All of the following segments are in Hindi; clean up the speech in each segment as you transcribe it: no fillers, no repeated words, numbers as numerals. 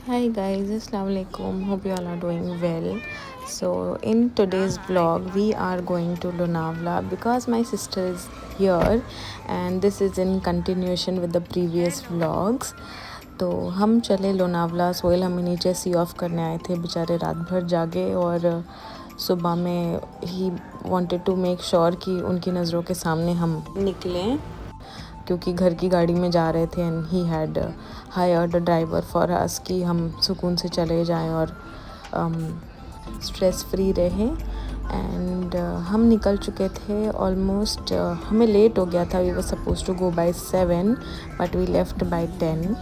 Hi guys, Assalamu alaikum. Hope you all are doing well. So in today's vlog, we are going to Lonavala because my sister is here, and this is in continuation with the previous vlogs. तो हम चले लोनावला। सोहेल हमें नीचे सी ऑफ करने आए थे, बेचारे रात भर जागे और सुबह में ही वांटेड टू मेक श्योर कि उनकी नज़रों के सामने हम निकलें, क्योंकि घर की गाड़ी में जा रहे थे and he had hired a driver for us कि हम सुकून से चले जाएं और स्ट्रेस फ्री रहें। एंड हम निकल चुके थे ऑलमोस्ट। हमें लेट हो गया था, we were supposed to go by 7 but we left by 10।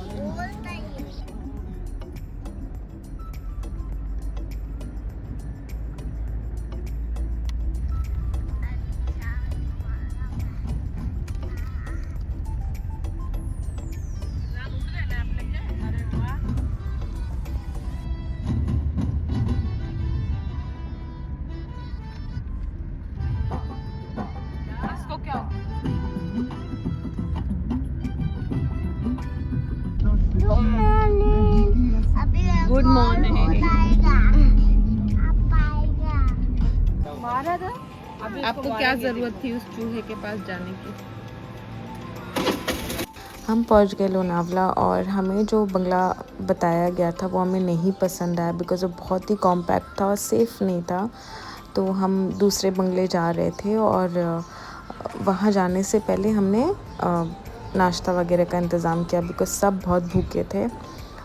Good morning. आपको क्या ज़रूरत थी उस चूहे के पास जाने की? हम पहुंच गए लोनावला और हमें जो बंगला बताया गया था वो हमें नहीं पसंद आया, बिकॉज़ वो बहुत ही कॉम्पैक्ट था और सेफ़ नहीं था। तो हम दूसरे बंगले जा रहे थे और वहाँ जाने से पहले हमने नाश्ता वगैरह का इंतज़ाम किया, बिकॉज़ सब बहुत भूखे थे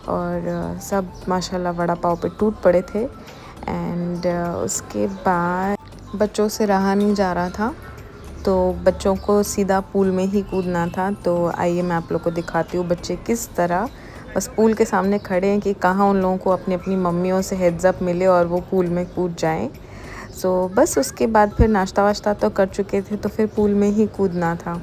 और सब माशाल्लाह वड़ा पाव पे टूट पड़े थे। एंड उसके बाद बच्चों से रहा नहीं जा रहा था, तो बच्चों को सीधा पूल में ही कूदना था। तो आइए मैं आप लोग को दिखाती हूँ बच्चे किस तरह बस पूल के सामने खड़े हैं कि कहाँ उन लोगों को अपनी अपनी मम्मियों से हेड्स अप मिले और वो पूल में कूद जाएं। सो बस उसके बाद फिर नाश्ता वाश्ता तो कर चुके थे, तो फिर पूल में ही कूदना था।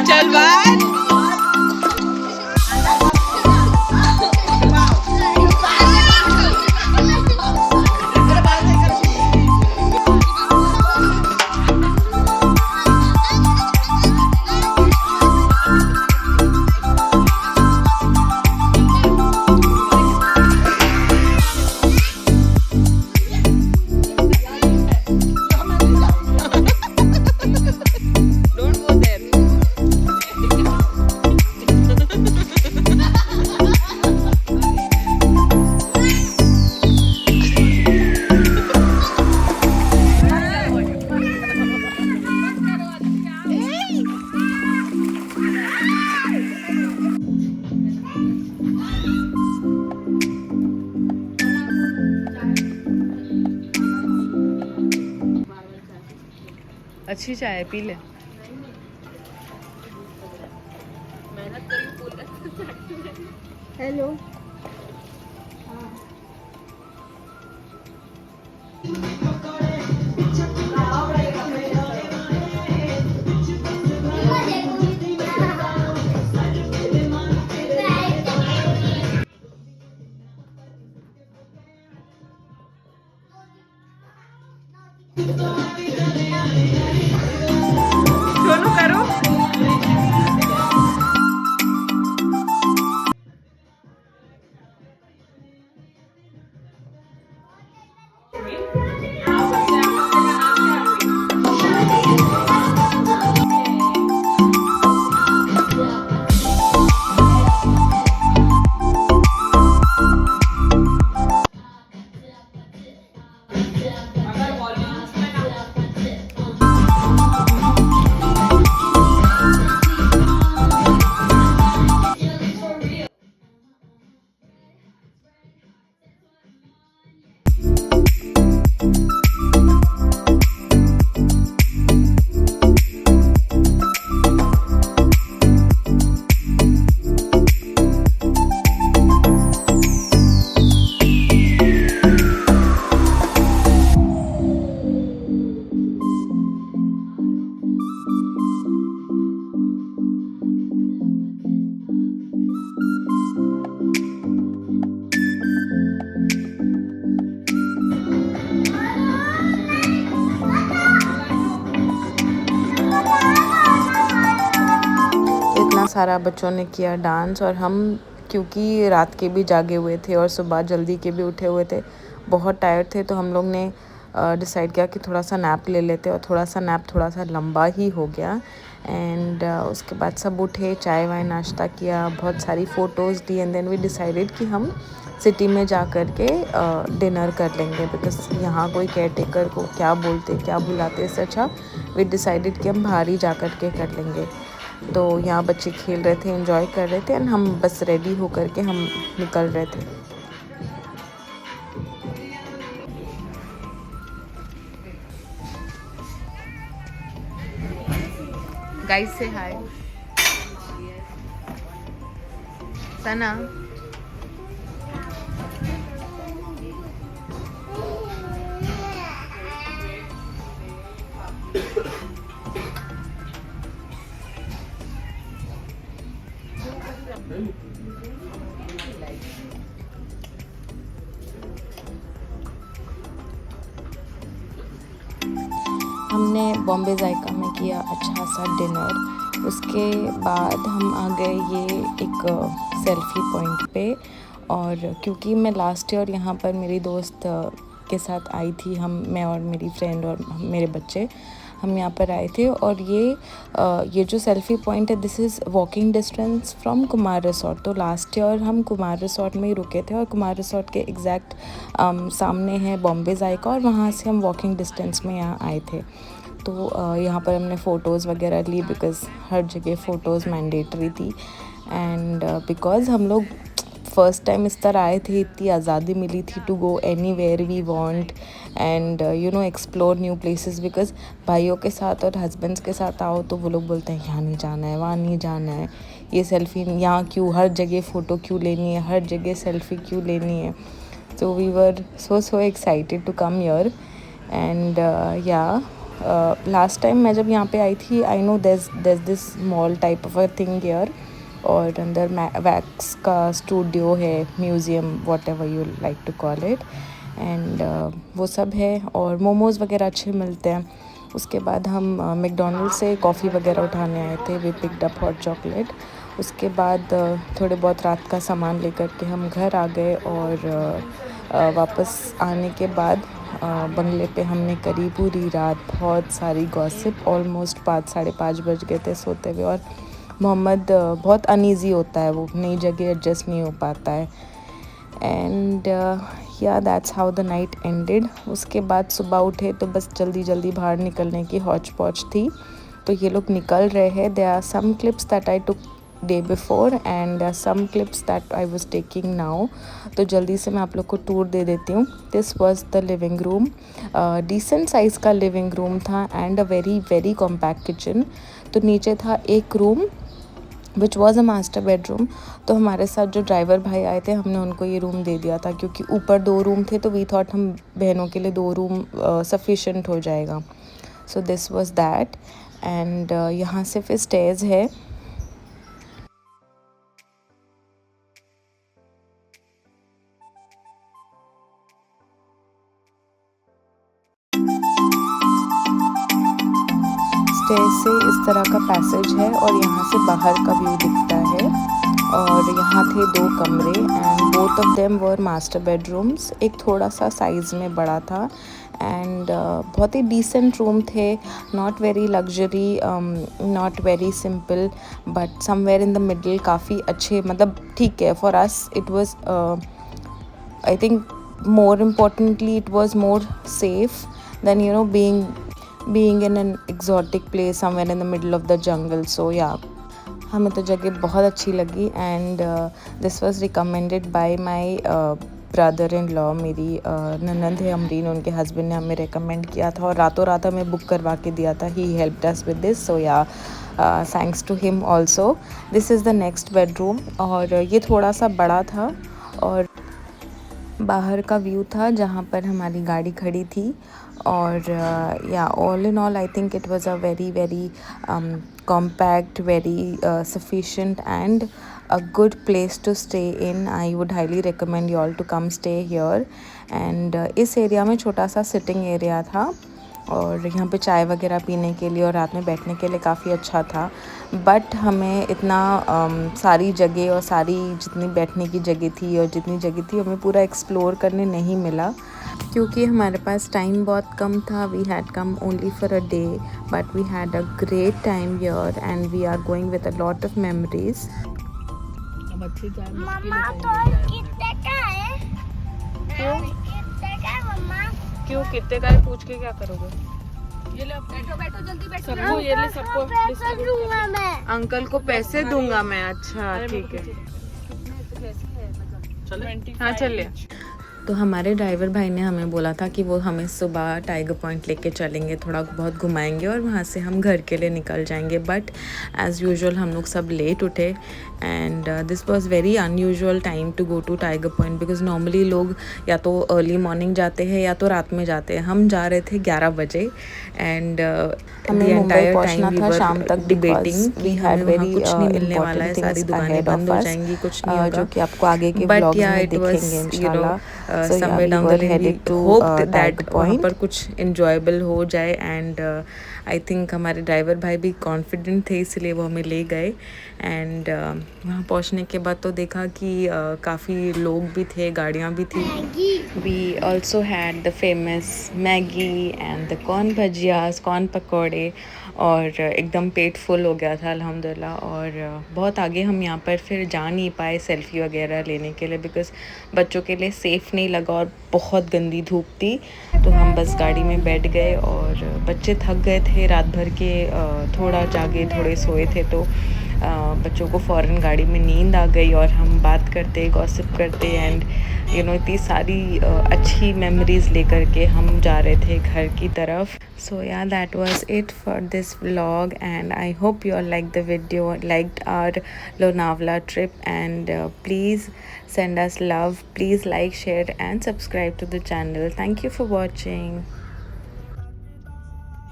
चल बाय। अच्छी चाय पी ले। हेलो। सोनू करो। इतना सारा बच्चों ने किया डांस, और हम क्योंकि रात के भी जागे हुए थे और सुबह जल्दी के भी उठे हुए थे, बहुत टायर्ड थे, तो हम लोग ने डिसाइड किया कि थोड़ा सा नैप ले लेते, और थोड़ा सा नैप थोड़ा सा लंबा ही हो गया। एंड उसके बाद सब उठे, चाय वाय नाश्ता किया, बहुत सारी फ़ोटोज़ ली, एंड देन वी डिसाइडेड कि हम सिटी में जा कर के डिनर कर लेंगे, बिकॉज़ यहाँ कोई केयर टेकर को क्या बोलते क्या बुलाते, इससे अच्छा वी डिसाइडेड कि हम बाहर ही जा कर के कर लेंगे। तो यहाँ बच्चे खेल रहे थे, एंजॉय कर रहे थे, एंड हम बस रेडी होकर के हम निकल रहे थे। गाइस से हाय सना। हमने बॉम्बे जायका में किया अच्छा सा डिनर। उसके बाद हम आ गए ये एक सेल्फ़ी पॉइंट पे, और क्योंकि मैं लास्ट ईयर यहाँ पर मेरी दोस्त के साथ आई थी, मैं और मेरी फ्रेंड और मेरे बच्चे हम यहाँ पर आए थे, और ये जो सेल्फ़ी पॉइंट है this is walking distance from Kumar resort. तो लास्ट ईयर हम कुमार रिसोर्ट में ही रुके थे, और कुमार रिसोर्ट के एग्जैक्ट सामने है बॉम्बे जायका, और वहाँ से हम वॉकिंग डिस्टेंस में यहाँ आए थे। तो यहाँ पर हमने फ़ोटोज़ वगैरह ली, बिकॉज़ हर जगह फ़ोटोज़ मैंडेटरी थी, एंड बिकॉज़ हम लोग फ़र्स्ट टाइम इस तरह आए थे, इतनी आज़ादी मिली थी to go anywhere we want, and explore new places. Because भाइयों के साथ और हस्बैंड्स के साथ आओ तो वो लोग बोलते हैं यहाँ नहीं जाना है, वहाँ नहीं जाना है, ये सेल्फ़ी यहाँ क्यों, हर जगह फ़ोटो क्यों लेनी है, हर जगह सेल्फ़ी क्यों लेनी है। So we were so excited to come here, and last time मैं जब यहाँ पे आई थी, I know there's this mall type of a thing here, और अंदर वैक्स का स्टूडियो है, museum, whatever you like to call it, and वो सब है, और मोमोज़ वगैरह अच्छे मिलते हैं। उसके बाद हम मैकडॉनल्ड से कॉफ़ी वगैरह उठाने आए थे, we picked up hot chocolate. उसके बाद थोड़े बहुत रात का सामान लेकर के हम घर आ गए, और वापस आने के बाद बंगले पे हमने करी पूरी रात बहुत सारी गॉसिप। ऑलमोस्ट 5 साढ़े 5 बज गए थे सोते हुए, और मोहम्मद बहुत अनईज़ी होता है, वो नई जगह एडजस्ट नहीं हो पाता है, and that's how the night ended. उसके बाद सुबह उठे तो बस जल्दी जल्दी बाहर निकलने की हौच पौच थी, तो ये लोग निकल रहे हैं। There are some clips that I took day before, and some clips that I was taking now. तो जल्दी से मैं आप लोग को टूर दे देती हूँ। This was the living room, decent size का लिविंग रूम था, and a very very compact kitchen. तो नीचे था एक room which was a master bedroom. तो हमारे साथ जो ड्राइवर भाई आए थे, हमने उनको ये रूम दे दिया था, क्योंकि ऊपर 2 रूम थे, तो वी थॉट हम बहनों के लिए 2 रूम सफिशेंट हो जाएगा। So this was that, and यहाँ से फिर स्टेयर्स है। स्टेज से इस तरह का पैसेज है, और यहाँ से बाहर का व्यू दिखता है, और यहाँ थे 2 कमरे, and both of them were master bedrooms. एक थोड़ा सा साइज़ में बड़ा था, एंड बहुत ही डिसेंट रूम थे, not very luxury, not very simple, but somewhere in the middle, काफ़ी अच्छे, मतलब ठीक है। For us it was, I think more importantly it was more safe than being in an exotic place somewhere in the middle of the jungle. So yeah, हमें तो जगह बहुत अच्छी लगी, and this was recommended by my brother in law. मेरी ननंद है अमरीन, उनके हस्बैंड ने हमें रिकमेंड किया था, और रातों रात हमें बुक करवा के दिया था। He helped us with this, so yeah thanks to him also. This is the next bedroom, और ये थोड़ा सा बड़ा था, और बाहर का व्यू था जहाँ पर हमारी गाड़ी खड़ी थी, और या all in all I think it was a very very compact, very sufficient, and a good place to stay in. I would highly recommend you all to come stay here. And इस एरिया में छोटा सा सिटिंग एरिया था, और यहाँ पे चाय वगैरह पीने के लिए और रात में बैठने के लिए काफ़ी अच्छा था। बट हमें इतना सारी जगह और सारी जितनी बैठने की जगह थी और जितनी जगह थी हमें पूरा एक्सप्लोर करने नहीं मिला, क्योंकि हमारे पास टाइम बहुत कम था। We had come only for a day, but we had a great time here and we are going with a lot of memories. मम्मा तो कितने का है? क्यों कितने का है मम्मा? क्यों कितने का है पूछ के क्या करोगे? ये ले बैठो बैठो जल्दी बैठो सबको ये ले, सबको पैसे दूंगा मैं। अंकल को पैसे दूंगा मैं। अच्छा ठीक है, हाँ चलिए। तो हमारे ड्राइवर भाई ने हमें बोला था कि वो हमें सुबह टाइगर पॉइंट लेके चलेंगे, थोड़ा बहुत घुमाएंगे और वहाँ से हम घर के लिए निकल जाएंगे। बट एज़ यूजुअल हम लोग सब लेट उठे and this was very unusual time to go to Tiger Point, because normally लोग या तो अर्ली मॉर्निंग जाते हैं या तो रात में जाते हैं। हम जा रहे थे 11 बजे एंड हमें मुंबई पहुंचना था शाम तक,